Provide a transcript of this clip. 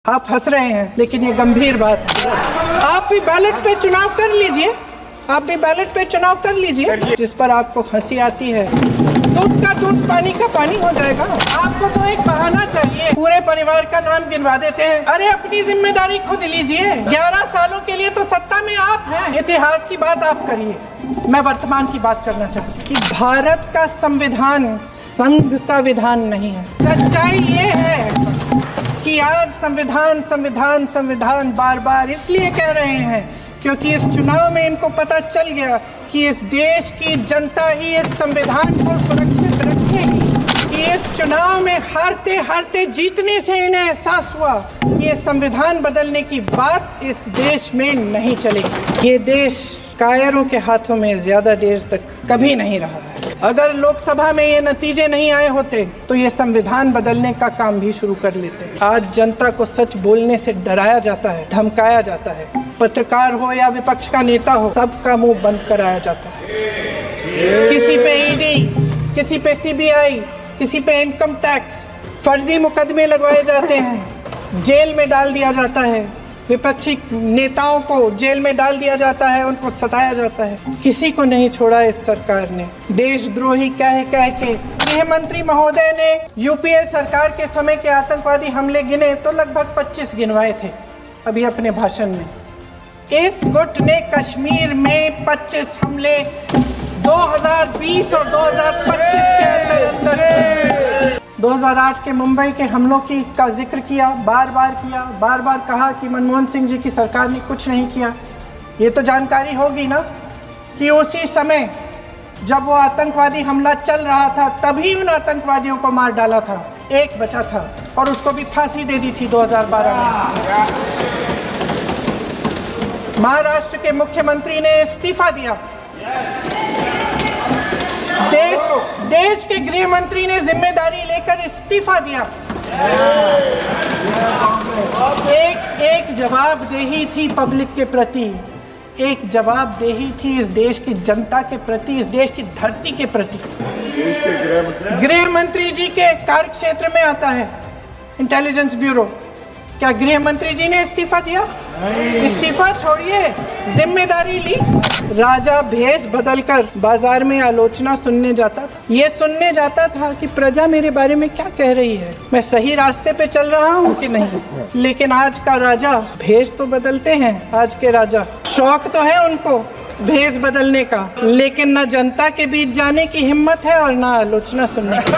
आप हंस रहे हैं लेकिन ये गंभीर बात है। आप भी बैलेट पे चुनाव कर लीजिए, आप भी बैलेट पे चुनाव कर लीजिए। जिस पर आपको हंसी आती है, दूध का दूध पानी का पानी हो जाएगा। आपको तो एक बहाना चाहिए, पूरे परिवार का नाम गिनवा देते हैं। अरे अपनी जिम्मेदारी खुद लीजिए। 11 सालों के लिए तो सत्ता में आप हैं। इतिहास की बात आप करिए, मैं वर्तमान की बात करना चाहता हूँ कि भारत का संविधान संघ का विधान नहीं है। सच्चाई ये है कि आज संविधान संविधान संविधान बार बार इसलिए कह रहे हैं क्योंकि इस चुनाव में इनको पता चल गया कि इस देश की जनता ही इस संविधान को सुरक्षित रखेगी। कि इस चुनाव में हारते हारते जीतने से इन्हें एहसास हुआ कि ये संविधान बदलने की बात इस देश में नहीं चलेगी। ये देश कायरों के हाथों में ज्यादा देर तक कभी नहीं रहा है। अगर लोकसभा में ये नतीजे नहीं आए होते तो ये संविधान बदलने का काम भी शुरू कर लेते। आज जनता को सच बोलने से डराया जाता है, धमकाया जाता है। पत्रकार हो या विपक्ष का नेता हो, सबका मुंह बंद कराया जाता है। किसी पे ईडी, किसी पे सीबीआई, किसी पे इनकम टैक्स, फर्जी मुकदमे लगवाए जाते हैं, जेल में डाल दिया जाता है। विपक्षी नेताओं को जेल में डाल दिया जाता है, उनको सताया जाता है। किसी को नहीं छोड़ा इस सरकार ने। देशद्रोही कह के गृह मंत्री महोदय ने यूपीए सरकार के समय के आतंकवादी हमले गिने तो लगभग 25 गिनवाए थे अभी अपने भाषण में। इस गुट ने कश्मीर में 25 हमले 2020 और 2025 के अंदर 2008 के मुंबई के हमलों का जिक्र किया, बार बार कहा कि मनमोहन सिंह जी की सरकार ने कुछ नहीं किया। ये तो जानकारी होगी ना कि उसी समय जब वो आतंकवादी हमला चल रहा था तभी उन आतंकवादियों को मार डाला था। एक बचा था और उसको भी फांसी दे दी थी 2012 में। महाराष्ट्र के मुख्यमंत्री ने इस्तीफा दिया। देश के गृह मंत्री ने जिम्मेदारी लेकर इस्तीफा दिया। एक जवाबदेही थी पब्लिक के प्रति, एक जवाबदेही थी इस देश की जनता के प्रति, इस देश की धरती के प्रति। गृह मंत्री जी के कार्य क्षेत्र में आता है इंटेलिजेंस ब्यूरो। क्या गृह मंत्री जी ने इस्तीफा दिया? इस्तीफा छोड़िए, जिम्मेदारी ली। राजा भेष बदलकर बाजार में आलोचना सुनने जाता था। ये सुनने जाता था कि प्रजा मेरे बारे में क्या कह रही है, मैं सही रास्ते पे चल रहा हूँ कि नहीं। लेकिन आज का राजा भेष तो बदलते हैं। आज के राजा शौक तो है उनको भेष बदलने का, लेकिन न जनता के बीच जाने की हिम्मत है और न आलोचना सुनने की।